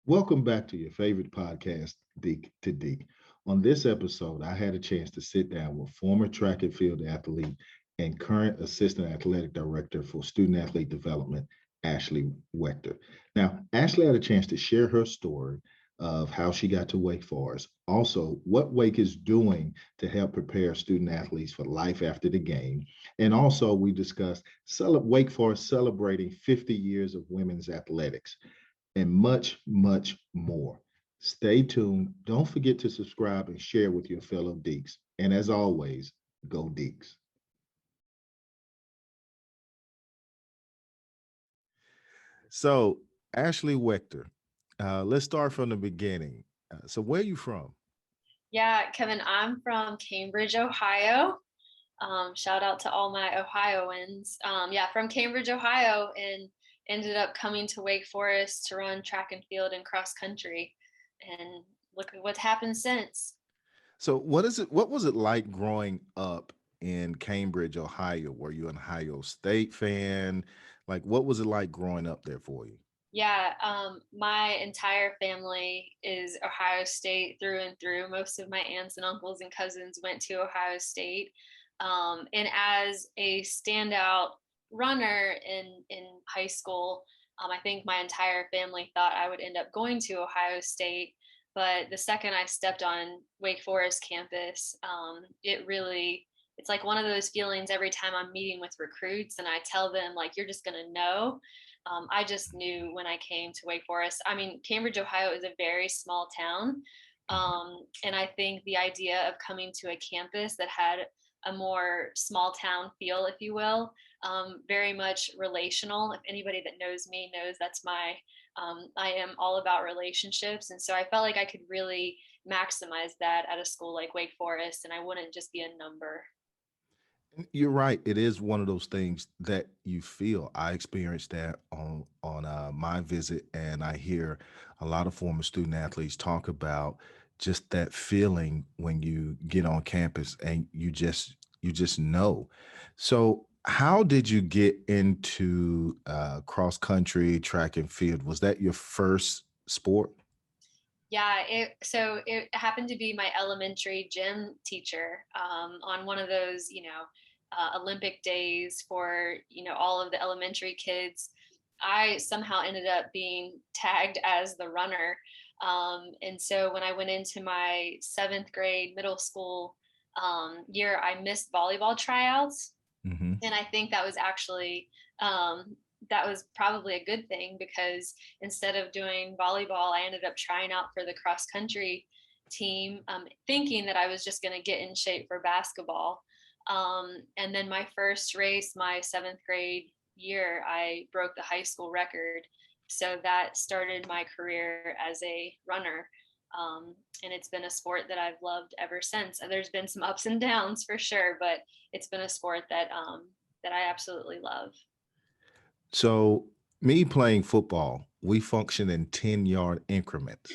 Welcome back to your favorite podcast, Deac2Deac. On this episode, I had a chance to sit down with former track and field athlete and current assistant athletic director for student athlete development, Ashley Wechter. Now, Ashley had a chance to share her story of how she got to Wake Forest. Also, what Wake is doing to help prepare student athletes for life after the game. And also, we discussed Wake Forest celebrating 50 years of women's athletics and much, much more. Stay tuned. Don't forget to subscribe and share with your fellow Deeks. And as always, go Deeks. So, Ashley Wechter, let's start from the beginning. So, where are you from? Yeah, Kevin, I'm from Cambridge, Ohio. Shout out to all my Ohioans. Yeah, from Cambridge, Ohio, and ended up coming to Wake Forest to run track and field and cross country. And look at what's happened since. So, what is it? What was it like growing up in Cambridge, Ohio? Were you an Ohio State fan? Like, what was it like growing up there for you? Yeah, my entire family is Ohio State through and through. Most of my aunts and uncles and cousins went to Ohio State. And as a standout runner in high school, I think my entire family thought I would end up going to Ohio State. But the second I stepped on Wake Forest campus, it's like one of those feelings every time I'm meeting with recruits and I tell them, like, you're just going to know. I just knew when I came to Wake Forest. I mean, Cambridge, Ohio is a very small town. And I think the idea of coming to a campus that had a more small town feel, if you will, very much relational. If anybody that knows me knows I am all about relationships. And so I felt like I could really maximize that at a school like Wake Forest and I wouldn't just be a number. You're right. It is one of those things that you feel. I experienced that on my visit, and I hear a lot of former student athletes talk about just that feeling when you get on campus and you just know. So, how did you get into cross country, track and field? Was that your first sport? Yeah, it happened to be my elementary gym teacher on one of those, Olympic days for all of the elementary kids. I somehow ended up being tagged as the runner, and so when I went into my seventh grade middle school year, I missed volleyball tryouts, Hmm. and I think that was probably a good thing because instead of doing volleyball, I ended up trying out for the cross country team, thinking that I was just going to get in shape for basketball. And then my first race, my seventh grade year, I broke the high school record. So that started my career as a runner. And it's been a sport that I've loved ever since. And there's been some ups and downs for sure, but it's been a sport that I absolutely love. So, me playing football, we function in 10-yard increments.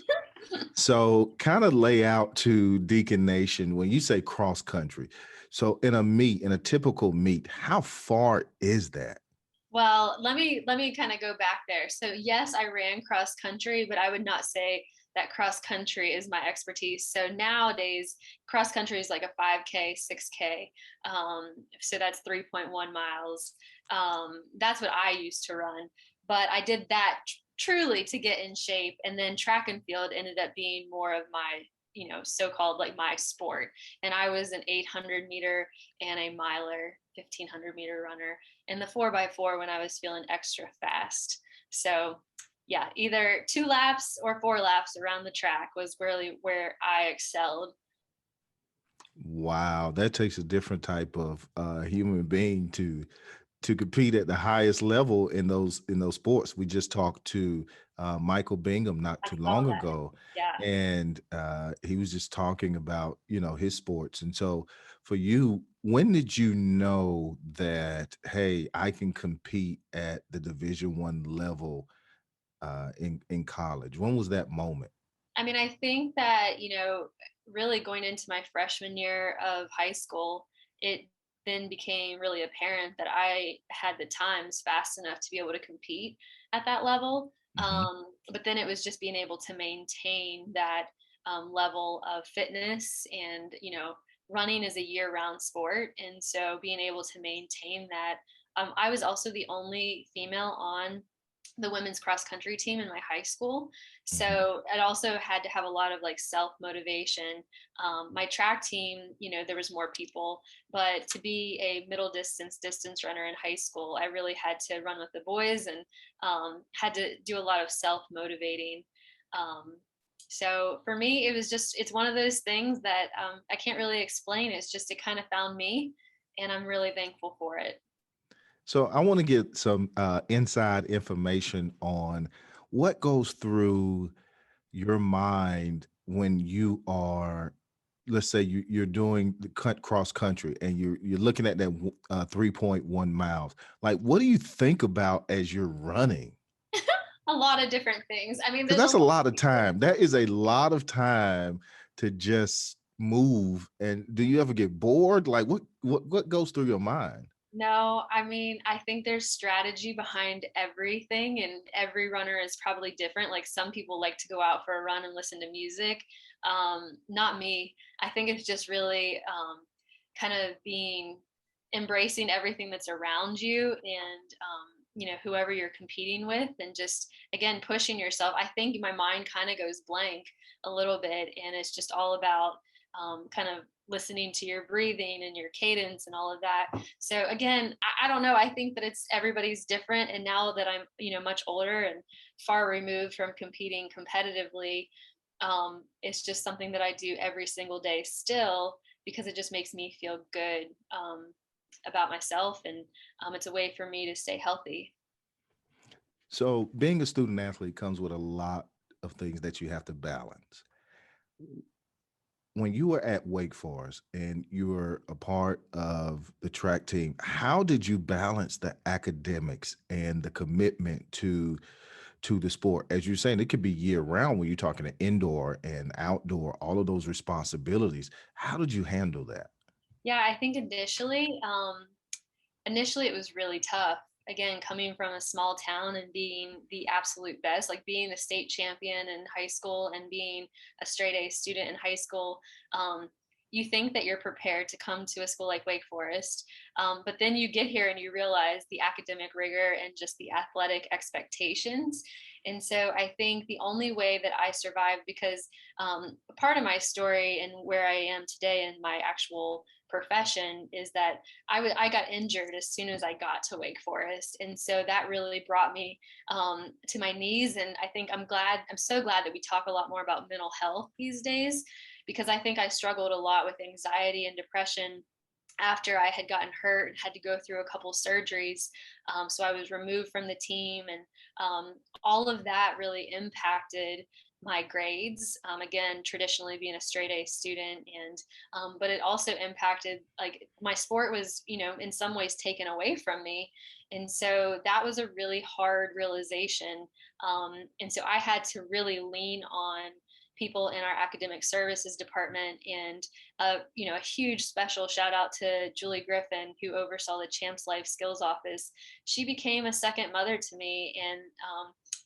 So, kind of lay out to Deacon Nation when you say cross country. So, in a typical meet, how far is that? Well, let me kind of go back there. So yes, I ran cross country, but I would not say that cross country is my expertise. So nowadays, cross country is like a 5K, 6K. So that's 3.1 miles. That's what I used to run. But I did that truly to get in shape. And then track and field ended up being more of my, so-called like my sport. And I was an 800 meter and a miler, 1500-meter runner in the 4x4 when I was feeling extra fast. So yeah, either 2 laps or 4 laps around the track was really where I excelled. Wow, that takes a different type of human being to compete at the highest level in those sports. We just talked to Michael Bingham not I too saw long that. ago, Yeah. and he was just talking about his sports. And so, for you, when did you know that hey, I can compete at the Division I level in college? When was that moment? I mean, I think that, really going into my freshman year of high school, it then became really apparent that I had the times fast enough to be able to compete at that level. Mhm. But then it was just being able to maintain that level of fitness, and running is a year-round sport, and so being able to maintain that. I was also the only female on the women's cross country team in my high school. Mhm. So it also had to have a lot of like self motivation. My track team, there was more people, but to be a middle distance runner in high school, I really had to run with the boys, and had to do a lot of self motivating. Um, so for me, it's one of those things that I can't really explain. It's just, it kind of found me, and I'm really thankful for it. So I want to get some inside information on what goes through your mind when you are, let's say you're doing the cross country and you're looking at that 3.1 miles. Like, what do you think about as you're running? A lot of different things. I mean, Because there's a that's a lot lot of of people. time. That is a lot of time to just move. And do you ever get bored? Like, what goes through your mind? No, I mean, I think there's strategy behind everything, and every runner is probably different. Like, some people like to go out for a run and listen to music. Not me. I think it's just really kind of embracing everything that's around you, and whoever you're competing with, and just again pushing yourself. I think my mind kind of goes blank a little bit, and it's just all about kind of listening to your breathing and your cadence and all of that. So again, I don't know. I think that it's everybody's different. And now that I'm, much older and far removed from competing competitively, it's just something that I do every single day still, because it just makes me feel good about myself. And it's a way for me to stay healthy. So being a student athlete comes with a lot of things that you have to balance. When you were at Wake Forest and you were a part of the track team, how did you balance the academics and the commitment to the sport? As you're saying, it could be year round when you're talking to indoor and outdoor, all of those responsibilities. How did you handle that? Yeah, I think initially it was really tough. Again, coming from a small town and being the absolute best, like being the state champion in high school and being a straight A student in high school. um, you think that you're prepared to come to a school like Wake Forest, but then you get here and you realize the academic rigor and just the athletic expectations. And so I think the only way that I survived, because part of my story and where I am today in my actual profession, is that I got injured as soon as I got to Wake Forest, and so that really brought me to my knees. And I think I'm so glad that we talk a lot more about mental health these days, because I think I struggled a lot with anxiety and depression after I had gotten hurt and had to go through a couple surgeries. So I was removed from the team, and all of that really impacted my grades. Again, traditionally being a straight A student, and but it also impacted, like, my sport was, in some ways taken away from me, and so that was a really hard realization. And so I had to really lean on people in our academic services department, and a huge special shout out to Julie Griffin, who oversaw the Champs Life Skills Office. She became a second mother to me,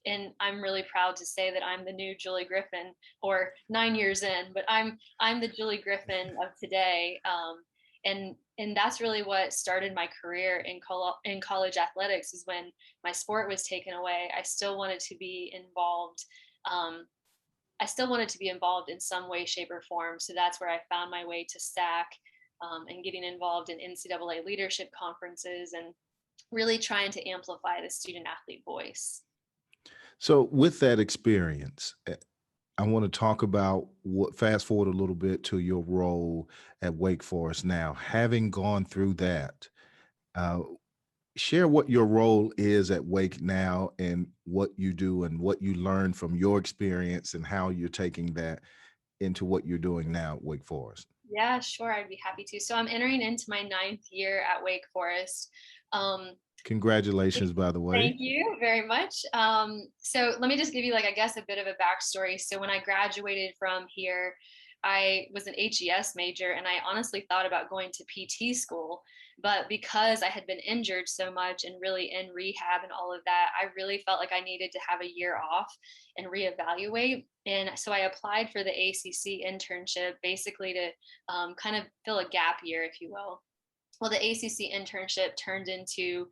and I'm really proud to say that I'm the new Julie Griffin, or 9 years in, but I'm the Julie Griffin of today. And that's really what started my career in college athletics. Is when my sport was taken away, I still wanted to be involved. Um, I still wanted to be involved in some way, shape, or form. So that's where I found my way to S.A.A.C, and getting involved in NCAA leadership conferences, and really trying to amplify the student athlete voice. So with that experience, I want to talk about fast forward a little bit to your role at Wake Forest now. Having gone through that, uh, share what your role is at Wake now and what you do and what you learned from your experience and how you're taking that into what you're doing now at Wake Forest. Yeah, sure. I'd be happy to. So I'm entering into my 9th year at Wake Forest. Um, Congratulations, by the way. Thank you very much. So let me just give you, like, I guess, a bit of a backstory. So when I graduated from here, I was an HES major, and I honestly thought about going to PT school, But because I had been injured so much and really in rehab and all of that, I really felt like I needed to have a year off and reevaluate. And so I applied for the ACC internship, basically to kind of fill a gap year, if you will. Well, the ACC internship turned into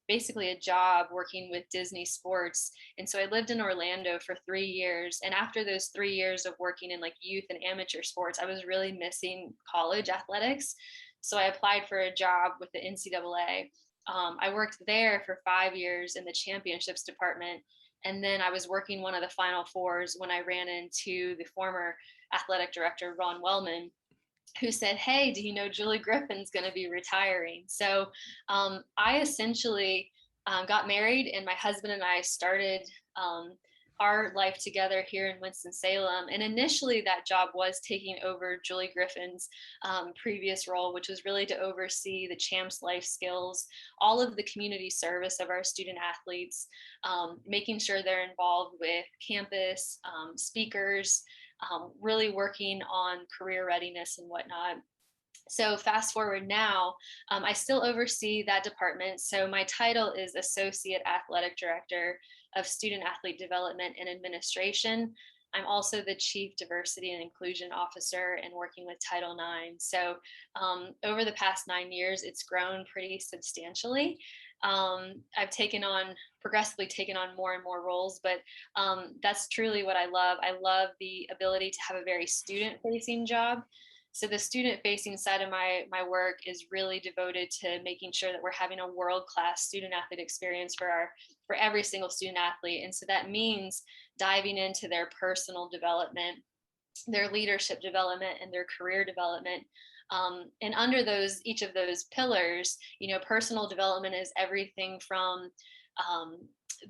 basically a job working with Disney sports. And so I lived in Orlando for 3 years. And after those 3 years of working in like youth and amateur sports, I was really missing college athletics. So I applied for a job with the NCAA. I worked there for 5 years in the championships department. And then I was working one of the Final Fours when I ran into the former athletic director, Ron Wellman, who said, "Hey, do you know Julie Griffin's going to be retiring?" So I essentially got married, and my husband and I started our life together here in Winston-Salem. And initially, that job was taking over Julie Griffin's previous role, which was really to oversee the CHAMPS life skills, all of the community service of our student athletes, making sure they're involved with campus, speakers, really working on career readiness and whatnot. So fast forward now, I still oversee that department. So my title is Associate Athletic Director of Student Athlete Development and Administration. I'm also the Chief Diversity and Inclusion Officer and working with Title IX. So over the past 9 years, it's grown pretty substantially. I've progressively taken on more and more roles, but that's truly what I love. I love the ability to have a very student-facing job. So the student-facing side of my work is really devoted to making sure that we're having a world-class student-athlete experience for every single student athlete. And so that means diving into their personal development, their leadership development, and their career development. And under each of those pillars, personal development is everything from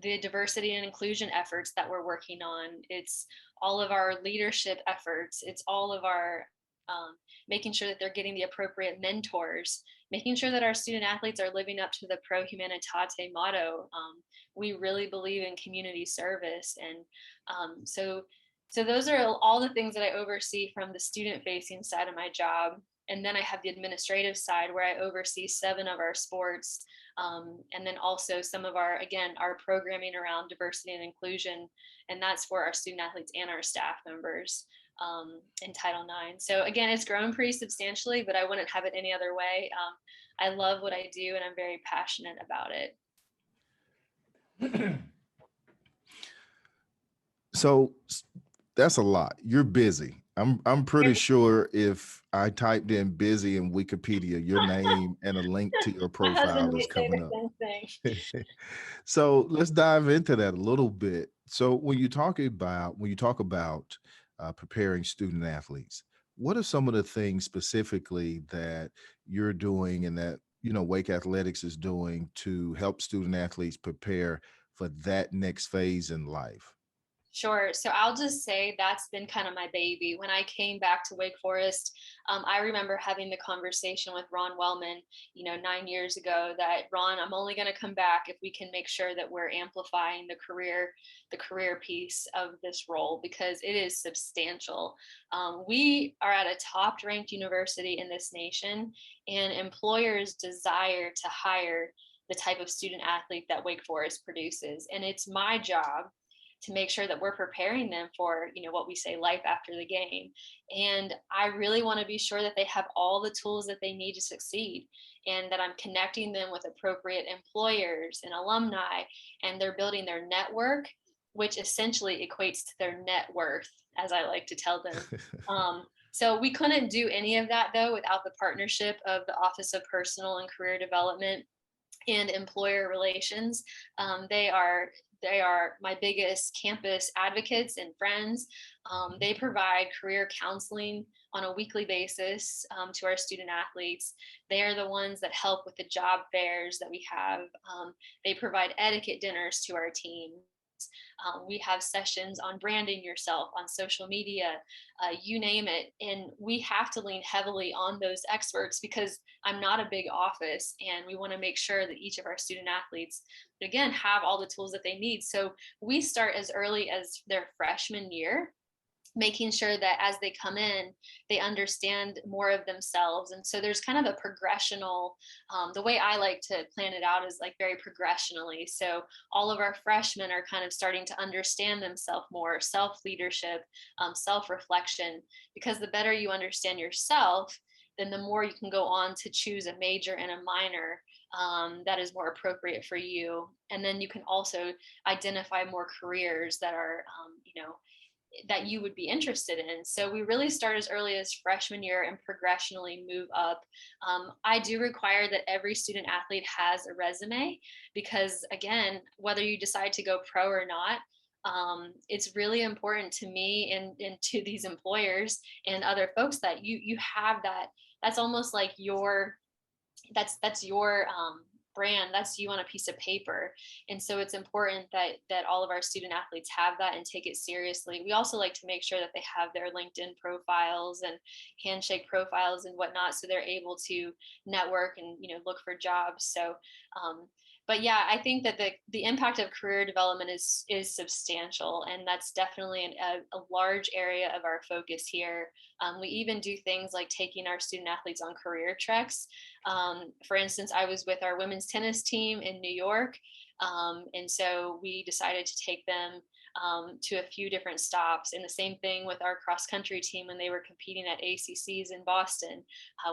the diversity and inclusion efforts that we're working on. It's all of our leadership efforts. It's all of our making sure that they're getting the appropriate mentors, making sure that our student athletes are living up to the Pro Humanitate motto. We really believe in community service. And so those are all the things that I oversee from the student-facing side of my job. And then I have the administrative side where I oversee 7 of our sports. And then also some of our programming around diversity and inclusion. And that's for our student athletes and our staff members in Title IX. So again, it's grown pretty substantially, but I wouldn't have it any other way. I love what I do and I'm very passionate about it. So that's a lot. You're busy. I'm pretty sure if I typed in busy in Wikipedia, your name and a link to your profile is coming up. So let's dive into that a little bit. So when you talk about preparing student athletes, what are some of the things specifically that you're doing and that Wake Athletics is doing to help student athletes prepare for that next phase in life? Sure. So I'll just say that's been kind of my baby. When I came back to Wake Forest, I remember having the conversation with Ron Wellman, 9 years ago, that Ron, I'm only going to come back if we can make sure that we're amplifying the career piece of this role, because it is substantial. We are at a top ranked university in this nation, and employers desire to hire the type of student athlete that Wake Forest produces. And it's my job to make sure that we're preparing them for, what we say, life after the game. And I really want to be sure that they have all the tools that they need to succeed, and that I'm connecting them with appropriate employers and alumni, and they're building their network, which essentially equates to their net worth, as I like to tell them. So we couldn't do any of that, though, without the partnership of the Office of Personal and Career Development and Employer Relations. They are my biggest campus advocates and friends. They provide career counseling on a weekly basis to our student athletes. They are the ones that help with the job fairs that we have. They provide etiquette dinners to our teams. We have sessions on branding yourself on social media, you name it. And we have to lean heavily on those experts, because I'm not a big office, and we want to make sure that each of our student athletes, again, have all the tools that they need. So we start as early as their freshman year. making sure that as they come in, they understand more of themselves. And so there's kind of a progressional, the way I like to plan it out is like very progressionally. So all of our freshmen are kind of starting to understand themselves more, self-leadership, self-reflection, because the better you understand yourself, then the more you can go on to choose a major and a minor that is more appropriate for you. And then you can also identify more careers that are, that you would be interested in. So we really start as early as freshman year and progressionally move up. I do require that every student athlete has a resume because, again, whether you decide to go pro or not, it's really important to me and to these employers and other folks that you have that. That's almost like your that's your brand, that's you on a piece of paper. And so it's important that all of our student athletes have that and take it seriously. We also like to make sure that they have their LinkedIn profiles and handshake profiles and whatnot, so they're able to network and look for jobs. So but yeah, I think that the impact of career development is substantial, and that's definitely a large area of our focus here. We even do things like taking our student athletes on career treks. For instance, I was with our women's tennis team in New York, and so we decided to take them to a few different stops. And the same thing with our cross country team when they were competing at ACCs in Boston.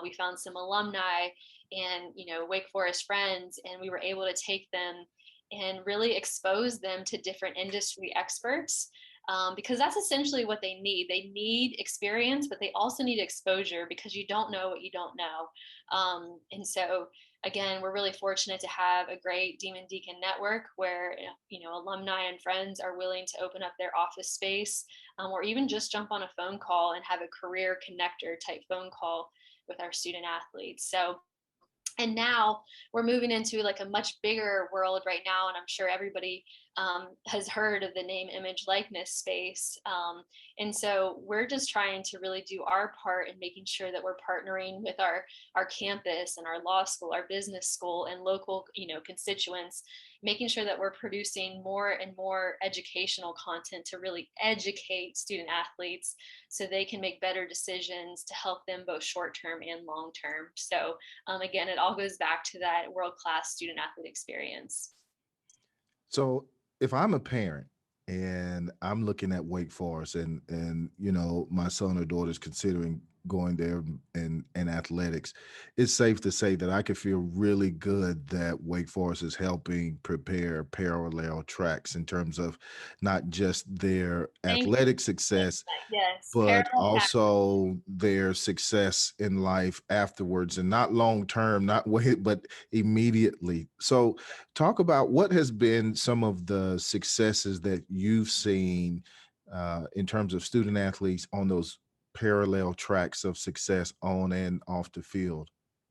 We found some alumni and Wake Forest friends, and we were able to take them and really expose them to different industry experts, because that's essentially what they need. They need experience, but they also need exposure, because you don't know what you don't know. And so again, we're really fortunate to have a great Demon Deacon network where alumni and friends are willing to open up their office space, or even just jump on a phone call and have a career connector type phone call with our student athletes. So, and now we're moving into like a much bigger world right now, and I'm sure everybody has heard of the name, image, likeness space. And so we're just trying to really do our part in making sure that we're partnering with our campus and our law school, our business school, and local constituents, making sure that we're producing more and more educational content to really educate student athletes so they can make better decisions to help them both short term and long term. So again, it all goes back to that world-class student athlete experience. So if I'm a parent and I'm looking at Wake Forest and my son or daughter is considering going there in athletics, it's safe to say that I could feel really good that Wake Forest is helping prepare parallel tracks in terms of not just their Thank you. athletic success, Yes, but parallel path. also their success in life afterwards, and not long term, not wait, but immediately. So talk about what has been some of the successes that you've seen in terms of student athletes on those parallel tracks of success on and off the field.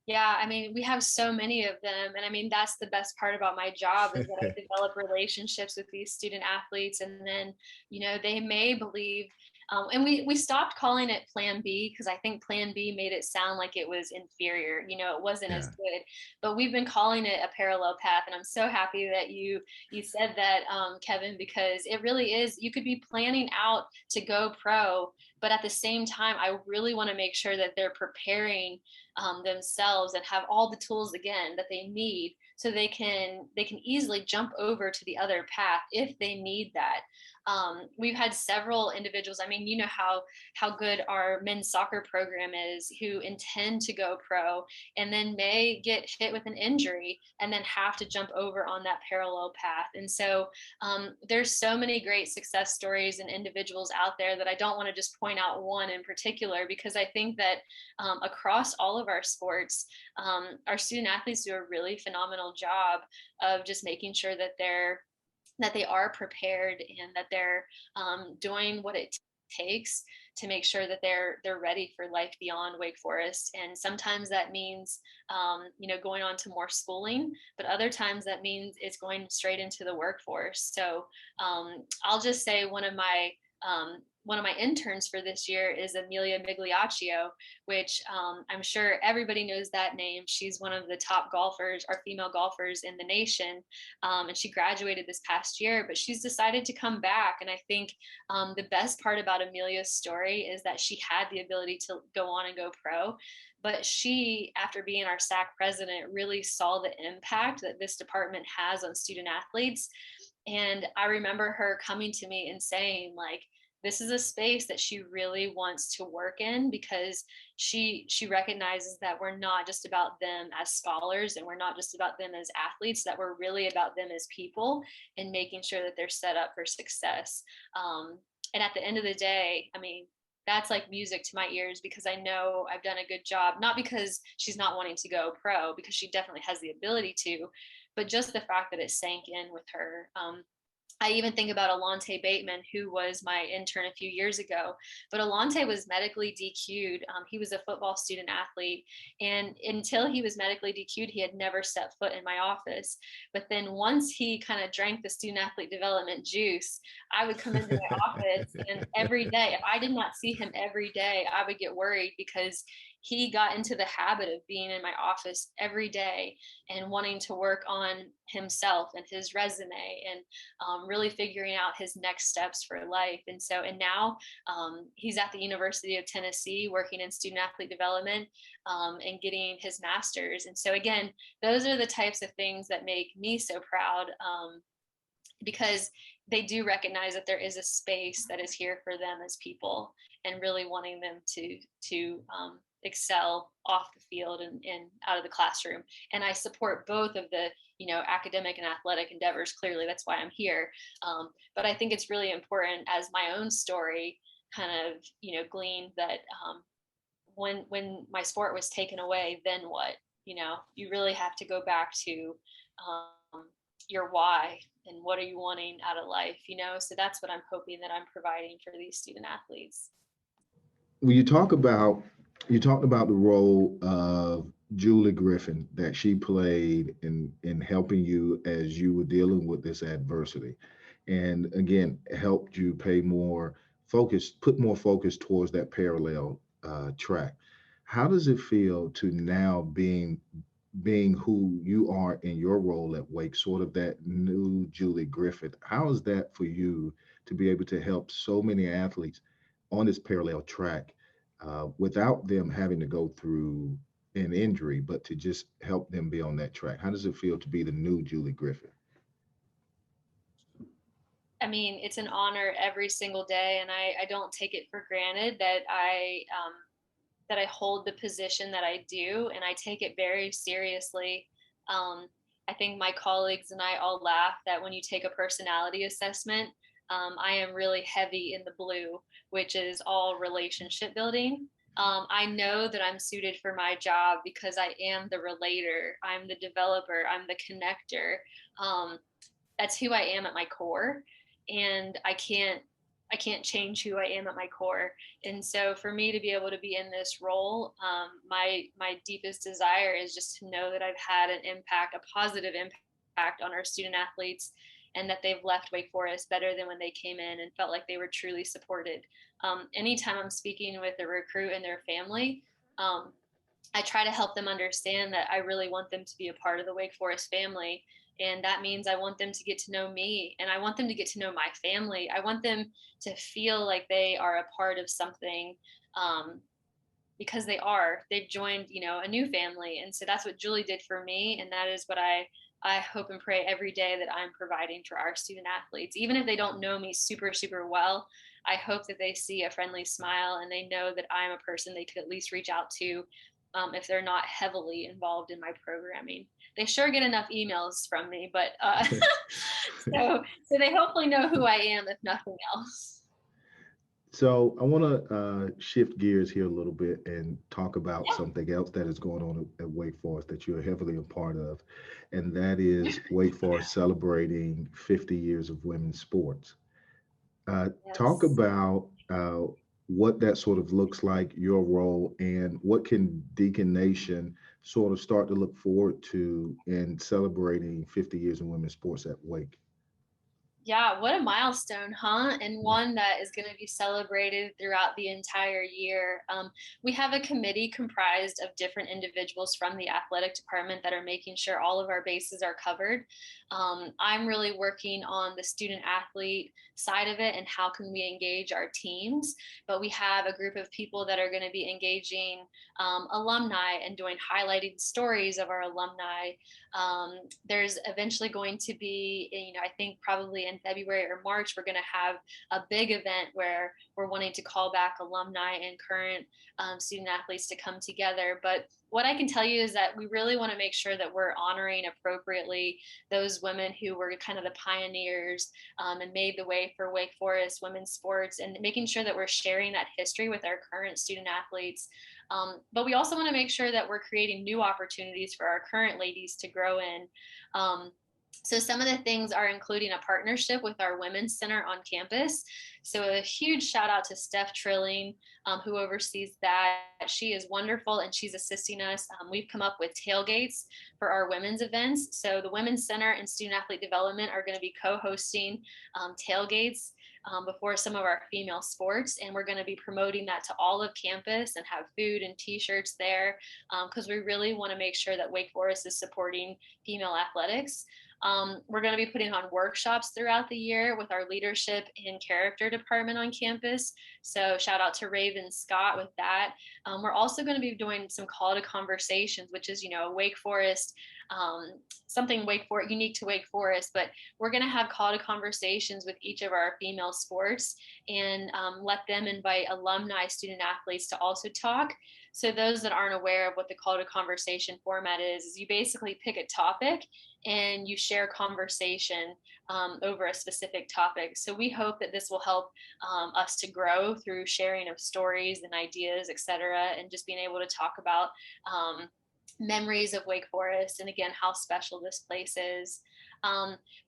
Yeah, I mean, we have so many of them. And I mean, that's the best part about my job is that I develop relationships with these student athletes. And then, they may believe, and we stopped calling it Plan B because I think Plan B made it sound like it was inferior. It wasn't as Yeah. good. But we've been calling it a parallel path. And I'm so happy that you said that, Kevin, because it really is. You could be planning out to go pro, but at the same time, I really want to make sure that they're preparing themselves and have all the tools again that they need, so they can easily jump over to the other path if they need that. We've had several individuals. I mean, how good our men's soccer program is, who intend to go pro and then may get hit with an injury and then have to jump over on that parallel path. And so there's so many great success stories and individuals out there that I don't want to just point out one in particular, because I think that across all of our sports, our student athletes do a really phenomenal job of just making sure that they are prepared and that they're doing what it takes to make sure that they're ready for life beyond Wake Forest. And sometimes that means going on to more schooling, but other times that means it's going straight into the workforce. So I'll just say one of my one of my interns for this year is Amelia Migliaccio, which I'm sure everybody knows that name. She's one of the top golfers, our female golfers in the nation. And she graduated this past year, but she's decided to come back. And I think the best part about Amelia's story is that she had the ability to go on and go pro. But she, after being our S.A.A.C president, really saw the impact that this department has on student athletes. And I remember her coming to me and saying, like, this is a space that she really wants to work in, because she recognizes that we're not just about them as scholars, and we're not just about them as athletes, that we're really about them as people and making sure that they're set up for success. And at the end of the day, I mean, that's like music to my ears, because I know I've done a good job, not because she's not wanting to go pro, because she definitely has the ability to, but just the fact that it sank in with her. I even think about Alante Bateman, who was my intern a few years ago. But Alante was medically DQ'd. He was a football student athlete. And until he was medically DQ'd, he had never set foot in my office. But then once he kind of drank the student athlete development juice, I would come into my office, and every day, if I did not see him every day, I would get worried, because he got into the habit of being in my office every day and wanting to work on himself and his resume, and really figuring out his next steps for life. And now he's at the University of Tennessee working in student athlete development, and getting his master's. And so again, those are the types of things that make me so proud, because they do recognize that there is a space that is here for them as people, and really wanting them to excel off the field and out of the classroom. And I support both of the, academic and athletic endeavors. Clearly, that's why I'm here. But I think it's really important, as my own story kind of, gleaned, that when my sport was taken away, then what? You really have to go back to your why, and what are you wanting out of life, So that's what I'm hoping that I'm providing for these student athletes. When you talked about the role of Julie Griffin that she played in helping you as you were dealing with this adversity, and again helped you put more focus towards that parallel track. How does it feel to now being who you are in your role at Wake, sort of that new Julie Griffith? How is that for you to be able to help so many athletes on this parallel track without them having to go through an injury, but to just help them be on that track? How does it feel to be the new Julie Griffith? I mean, it's an honor every single day, and I don't take it for granted that I hold the position that I do, and I take it very seriously. I think my colleagues and I all laugh that when you take a personality assessment, I am really heavy in the blue, which is all relationship building. I know that I'm suited for my job because I am the relator, I'm the developer, I'm the connector. That's who I am at my core, and I can't change who I am at my core. And so for me to be able to be in this role, my deepest desire is just to know that I've had an impact, a positive impact on our student athletes, and that they've left Wake Forest better than when they came in, and felt like they were truly supported. Anytime I'm speaking with a recruit and their family, I try to help them understand that I really want them to be a part of the Wake Forest family. And that means I want them to get to know me, and I want them to get to know my family. I want them to feel like they are a part of something, because they've joined, a new family. And so that's what Julie did for me. And that is what I hope and pray every day that I'm providing for our student athletes. Even if they don't know me super, super well, I hope that they see a friendly smile, and they know that I'm a person they could at least reach out to, if they're not heavily involved in my programming. They sure get enough emails from me, but so they hopefully know who I am, if nothing else. So I want to shift gears here a little bit and talk about something else that is going on at Wake Forest that you're heavily a part of, and that is Wake Forest celebrating 50 years of women's sports. Talk Yes. about what that sort of looks like, your role, and what can Deacon Nation sort of start to look forward to in celebrating 50 years of women's sports at Wake. Yeah, what a milestone, huh? And one that is going to be celebrated throughout the entire year. We have a committee comprised of different individuals from the athletic department that are making sure all of our bases are covered. I'm really working on the student athlete side of it and how can we engage our teams. But we have a group of people that are going to be engaging alumni and doing highlighting stories of our alumni. There's eventually going to be, I think probably in February or March, we're going to have a big event where we're wanting to call back alumni and current student athletes to come together. But what I can tell you is that we really want to make sure that we're honoring appropriately those women who were kind of the pioneers and made the way for Wake Forest women's sports, and making sure that we're sharing that history with our current student athletes. But we also want to make sure that we're creating new opportunities for our current ladies to grow in. So some of the things are including a partnership with our Women's Center on campus. So a huge shout out to Steph Trilling, who oversees that. She is wonderful and she's assisting us. We've come up with tailgates for our women's events. So the Women's Center and Student Athlete Development are going to be co-hosting tailgates before some of our female sports, and we're going to be promoting that to all of campus and have food and t-shirts there because we really want to make sure that Wake Forest is supporting female athletics. We're going to be putting on workshops throughout the year with our leadership and character department on campus. So shout out to Raven Scott with that. We're also going to be doing some call to conversations, which is, Wake Forest, something unique to Wake Forest, but we're going to have call to conversations with each of our female sports and let them invite alumni student athletes to also talk. So those that aren't aware of what the call to conversation format is you basically pick a topic and you share conversation over a specific topic. So we hope that this will help us to grow through sharing of stories and ideas, et cetera, and just being able to talk about memories of Wake Forest and again, how special this place is.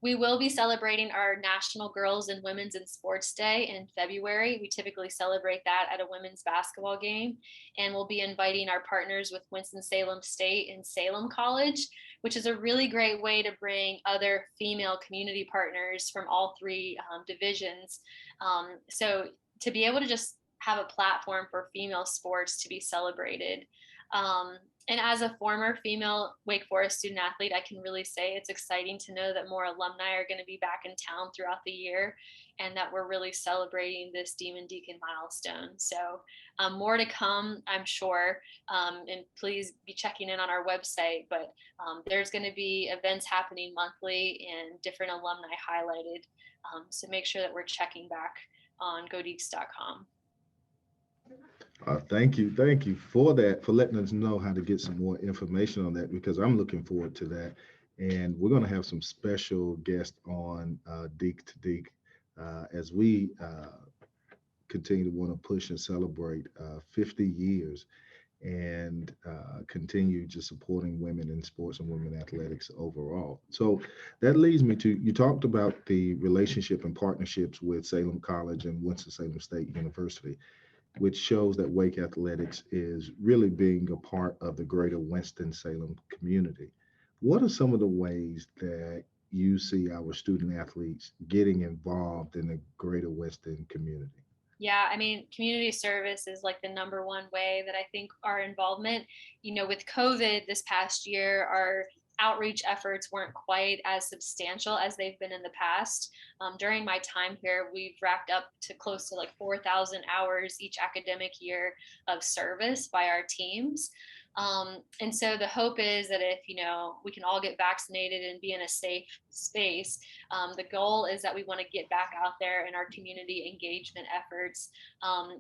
We will be celebrating our National Girls and Women's in Sports Day in February. We typically celebrate that at a women's basketball game, and we'll be inviting our partners with Winston-Salem State and Salem College, which is a really great way to bring other female community partners from all three divisions. So to be able to just have a platform for female sports to be celebrated. And as a former female Wake Forest student athlete, I can really say it's exciting to know that more alumni are going to be back in town throughout the year and that we're really celebrating this Demon Deacon milestone. So more to come, I'm sure. And please be checking in on our website. But there's going to be events happening monthly and different alumni highlighted. So make sure that we're checking back on godeacs.com. Thank you for that, for letting us know how to get some more information on that, because I'm looking forward to that. And we're going to have some special guests on Deac2Deac as we continue to want to push and celebrate 50 years and continue just supporting women in sports and women athletics overall. So that leads me to, you talked about the relationship and partnerships with Salem College and Winston-Salem State University, which shows that Wake Athletics is really being a part of the greater Winston-Salem community. What are some of the ways that you see our student athletes getting involved in the greater Winston community? Yeah, I mean, community service is like the number one way that I think our involvement, with COVID this past year, our outreach efforts weren't quite as substantial as they've been in the past. During my time here, we've racked up to close to like 4,000 hours each academic year of service by our teams. And so the hope is that if, we can all get vaccinated and be in a safe space, the goal is that we want to get back out there in our community engagement efforts.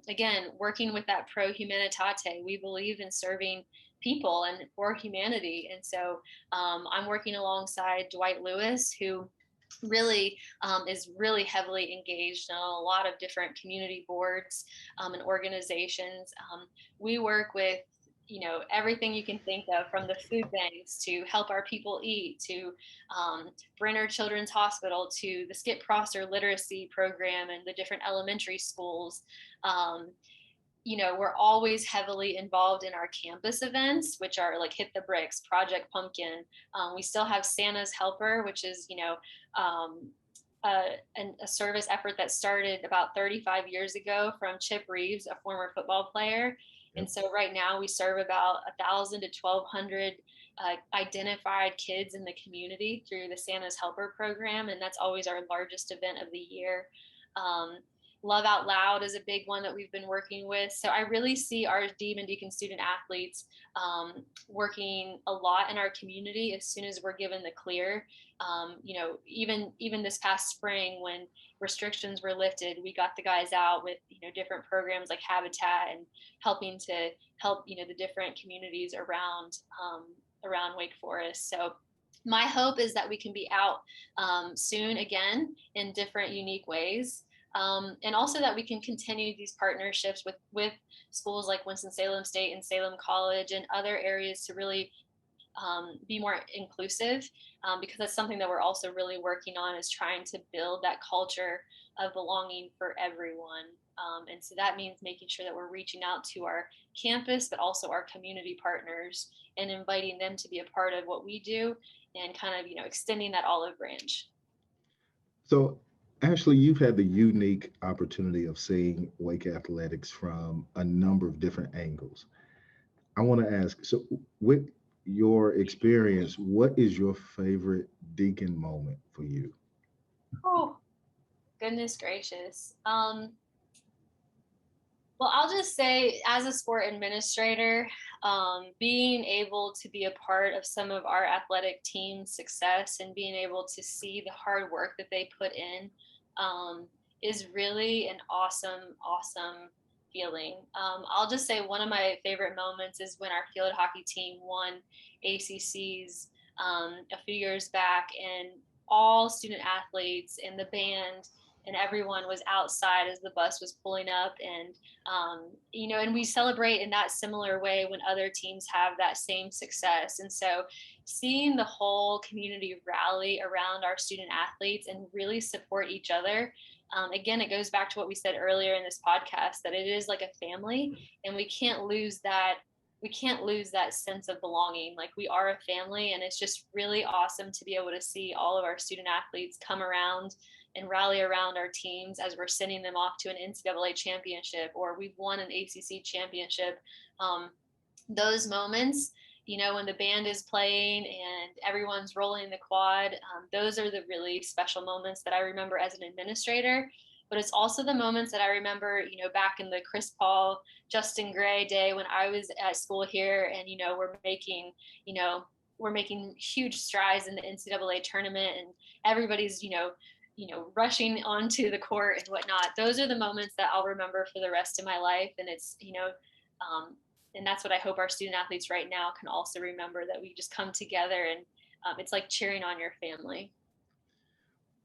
Again, working with that pro humanitate, we believe in serving people and for humanity. And so I'm working alongside Dwight Lewis, who really is really heavily engaged in a lot of different community boards and organizations. We work with everything you can think of, from the food banks to help our people eat, to Brenner Children's Hospital, to the Skip Prosser literacy program and the different elementary schools. We're always heavily involved in our campus events, which are like Hit the Bricks, Project Pumpkin. We still have Santa's Helper, which is, a service effort that started about 35 years ago from Chip Reeves, a former football player. Yep. And so right now we serve about 1,000 to 1,200 identified kids in the community through the Santa's Helper program. And that's always our largest event of the year. Um, Love Out Loud is a big one that we've been working with. So I really see our Demon Deacon student athletes working a lot in our community as soon as we're given the clear. Even this past spring when restrictions were lifted, we got the guys out with different programs like Habitat and helping to help the different communities around Wake Forest. So my hope is that we can be out soon again in different unique ways. And also that we can continue these partnerships with schools like Winston-Salem State and Salem College and other areas to really be more inclusive, because that's something that we're also really working on, is trying to build that culture of belonging for everyone. And so that means making sure that we're reaching out to our campus, but also our community partners and inviting them to be a part of what we do and kind of, extending that olive branch. So, Ashley, you've had the unique opportunity of seeing Wake athletics from a number of different angles. I want to ask, so with your experience, what is your favorite Deacon moment for you? Oh, goodness gracious. Well, I'll just say, as a sport administrator, being able to be a part of some of our athletic team's success and being able to see the hard work that they put in is really an awesome, awesome feeling. I'll just say one of my favorite moments is when our field hockey team won ACCs a few years back, and all student athletes and the band and everyone was outside as the bus was pulling up, and and we celebrate in that similar way when other teams have that same success. And so seeing the whole community rally around our student athletes and really support each other, again, it goes back to what we said earlier in this podcast, that it is like a family, and we can't lose that sense of belonging. Like, we are a family, and it's just really awesome to be able to see all of our student athletes come around and rally around our teams as we're sending them off to an NCAA championship, or we've won an ACC championship. Those moments, when the band is playing and everyone's rolling the quad, those are the really special moments that I remember as an administrator. But it's also the moments that I remember, back in the Chris Paul, Justin Gray day when I was at school here, and, we're making huge strides in the NCAA tournament, and everybody's, rushing onto the court and whatnot. Those are the moments that I'll remember for the rest of my life. And it's, and that's what I hope our student athletes right now can also remember, that we just come together, and it's like cheering on your family.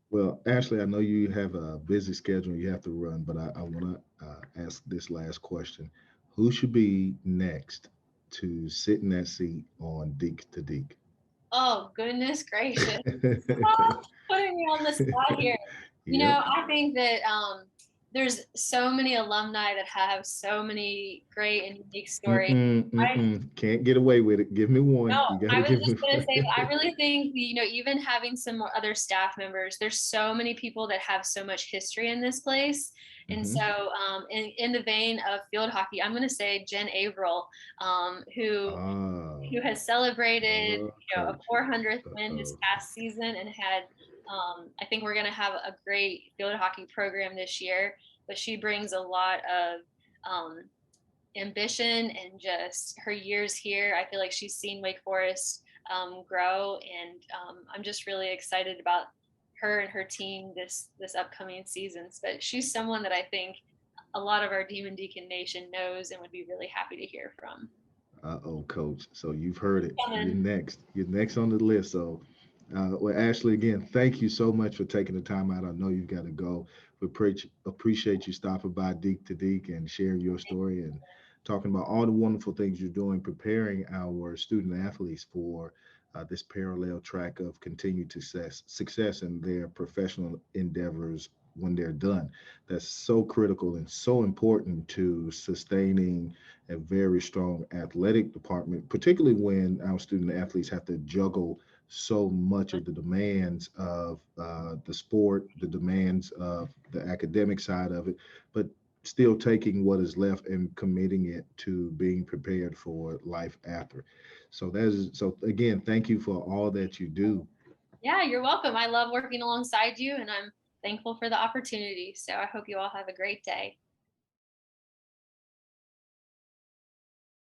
Well, Ashley, I know you have a busy schedule and you have to run, but I want to ask this last question. Who should be next to sit in that seat on Deac2Deac? Oh, goodness gracious. Oh, putting me on the spot here. Yep. I think that there's so many alumni that have so many great and unique stories. Can't get away with it. Give me one. No, You got I to was give just me going to say, I one. really think, even having some other staff members, there's so many people that have so much history in this place. And Mhm. so in the vein of field hockey, I'm going to say Jen Averill, who has celebrated, a Coach. 400th win this Uh-oh. past season, and had, I think we're going to have a great field hockey program this year. But she brings a lot of ambition, and just her years here. I feel like she's seen Wake Forest grow, and I'm just really excited about her and her team this upcoming seasons. But she's someone that I think a lot of our Demon Deacon Nation knows and would be really happy to hear from. Uh-oh, coach. So you've heard it. You're Coming. next. You're next on the list. So, well, Ashley, again, thank you so much for taking the time out. I know you've got to go. We appreciate you stopping by Deac2Deac and sharing your story and talking about all the wonderful things you're doing, preparing our student athletes for this parallel track of continued success in their professional endeavors when they're done. That's so critical and so important to sustaining a very strong athletic department, particularly when our student athletes have to juggle so much of the demands of the sport, the demands of the academic side of it, but still taking what is left and committing it to being prepared for life after. So so again, thank you for all that you do. Yeah, you're welcome. I love working alongside you, and I'm thankful for the opportunity. So I hope you all have a great day.